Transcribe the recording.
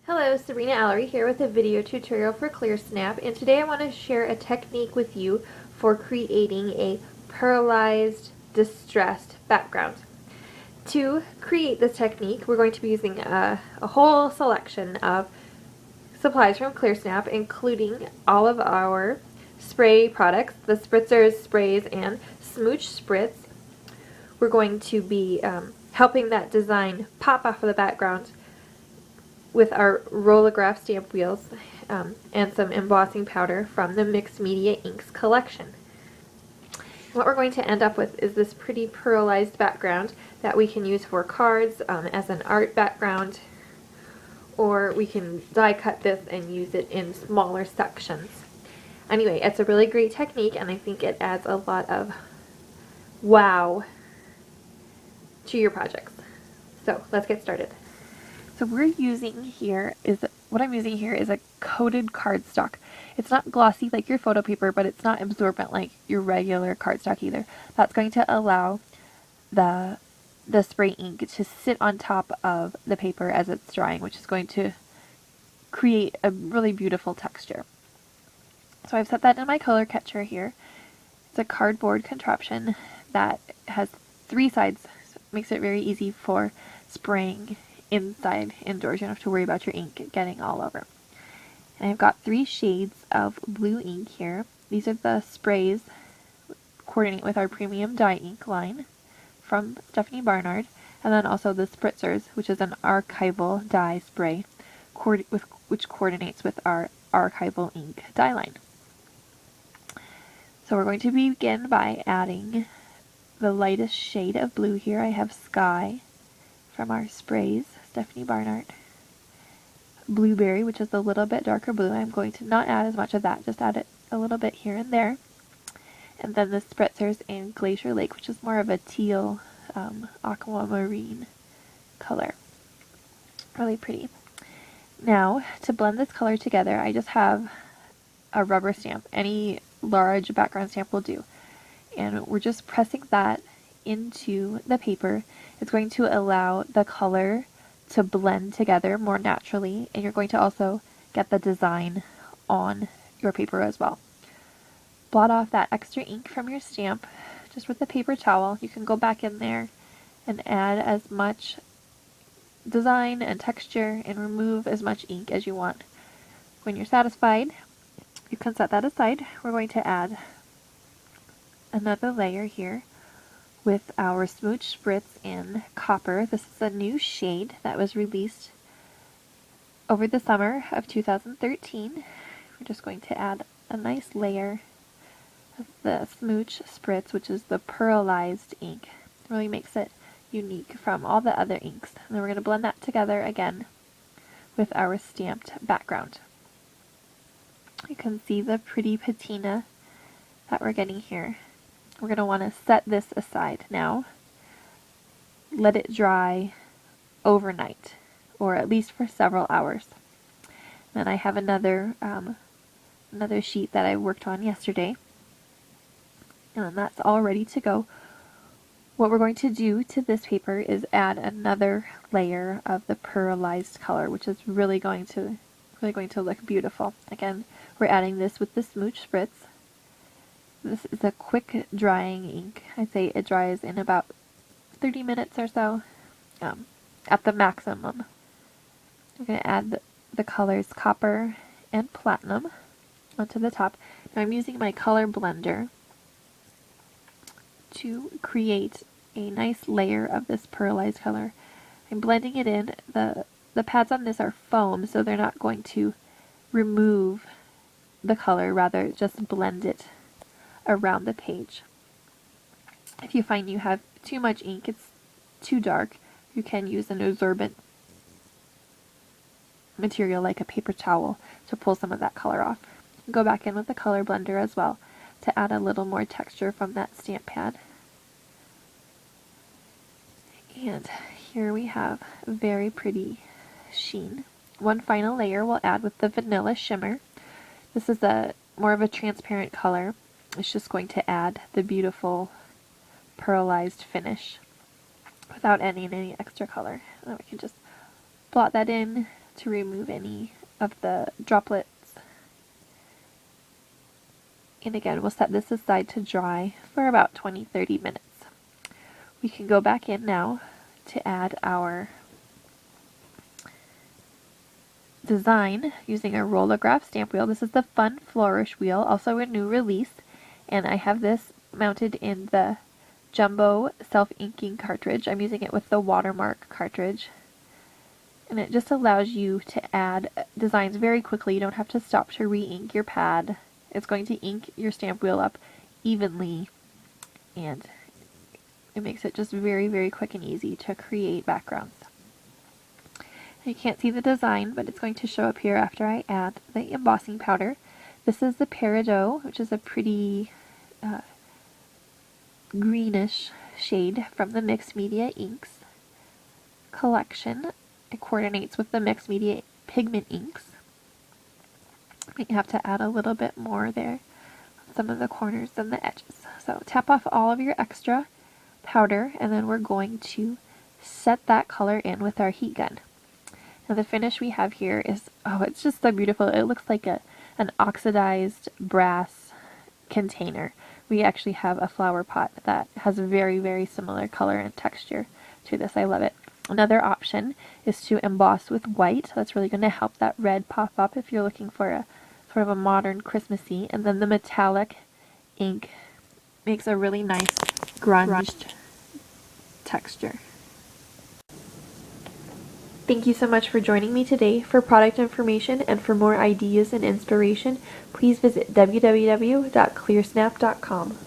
Hello, Sabrina Alery here with a video tutorial for Clearsnap, and today I want to share a technique with you for creating a pearlized distressed background. To create this technique, we're going to be using a whole selection of supplies from Clearsnap, including all of our spray products, the Spritzers, Sprays, and Smooch Spritz. We're going to be helping that design pop off of the background with our Rollagraph stamp wheels and some embossing powder from the Mixed Media Inks collection. What we're going to end up with is this pretty pearlized background that we can use for cards as an art background, or we can die cut this and use it in smaller sections. Anyway, it's a really great technique, and I think it adds a lot of wow to your projects. So let's get started. So what I'm using here is a coated cardstock. It's not glossy like your photo paper, but it's not absorbent like your regular cardstock either. That's going to allow the spray ink to sit on top of the paper as it's drying, which is going to create a really beautiful texture. So I've set that in my color catcher here. It's a cardboard contraption that has 3 sides, so it makes it very easy for spraying inside, indoors. You don't have to worry about your ink getting all over. And I've got 3 shades of blue ink here. These are the sprays, coordinate with our premium dye ink line from Stephanie Barnard, and then also the Spritzers, which is an archival dye spray, which coordinates with our archival ink dye line. So we're going to begin by adding the lightest shade of blue here. I have Sky from our sprays, Stephanie Barnard. Blueberry, which is a little bit darker blue. I'm going to not add as much of that, just add it a little bit here and there. And then the Spritzers and Glacier Lake, which is more of a teal aquamarine color. Really pretty. Now, to blend this color together, I just have a rubber stamp. Any large background stamp will do. And we're just pressing that into the paper. It's going to allow the color to blend together more naturally, and you're going to also get the design on your paper as well. Blot off that extra ink from your stamp just with a paper towel. You can go back in there and add as much design and texture and remove as much ink as you want. When you're satisfied, you can set that aside. We're going to add another layer here with our Smooch Spritz in Copper. This is a new shade that was released over the summer of 2013. We're just going to add a nice layer of the Smooch Spritz, which is the pearlized ink. It really makes it unique from all the other inks. And then we're going to blend that together again with our stamped background. You can see the pretty patina that we're getting here. We're going to want to set this aside now. Let it dry overnight, or at least for several hours. Then I have another sheet that I worked on yesterday, and that's all ready to go. What we're going to do to this paper is add another layer of the pearlized color, which is really going to look beautiful. Again, we're adding this with the Smooch Spritz. This is a quick drying ink. I'd say it dries in about 30 minutes or so, at the maximum. I'm going to add the colors Copper and Platinum onto the top. Now I'm using my color blender to create a nice layer of this pearlized color. I'm blending it in. The pads on this are foam, so they're not going to remove the color, rather just blend it around the page. If you find you have too much ink, it's too dark, you can use an absorbent material like a paper towel to pull some of that color off. Go back in with the color blender as well to add a little more texture from that stamp pad. And here we have a very pretty sheen. One final layer we'll add with the Vanilla Shimmer. This is more of a transparent color. It's just going to add the beautiful pearlized finish without adding any extra color. And we can just blot that in to remove any of the droplets. And again, we'll set this aside to dry for about 20-30 minutes. We can go back in now to add our design using a Rollagraph stamp wheel. This is the Fun Flourish wheel, also a new release, and I have this mounted in the Jumbo self-inking cartridge. I'm using it with the Watermark cartridge, and it just allows you to add designs very quickly. You don't have to stop to re-ink your pad. It's going to ink your stamp wheel up evenly, and it makes it just very, very quick and easy to create backgrounds. You can't see the design, but it's going to show up here after I add the embossing powder. This is the Peridot, which is a pretty greenish shade from the Mixed Media Inks collection. It coordinates with the Mixed Media Pigment Inks. We have to add a little bit more there on some of the corners and the edges. So tap off all of your extra powder, and then we're going to set that color in with our heat gun. Now the finish we have here is, oh, it's just so beautiful. It looks like an oxidized brass container. We actually have a flower pot that has a very, very similar color and texture to this. I love it. Another option is to emboss with white. That's really going to help that red pop up if you're looking for a sort of a modern Christmassy. And then the metallic ink makes a really nice grunged texture. Thank you so much for joining me today. For product information and for more ideas and inspiration, please visit www.clearsnap.com.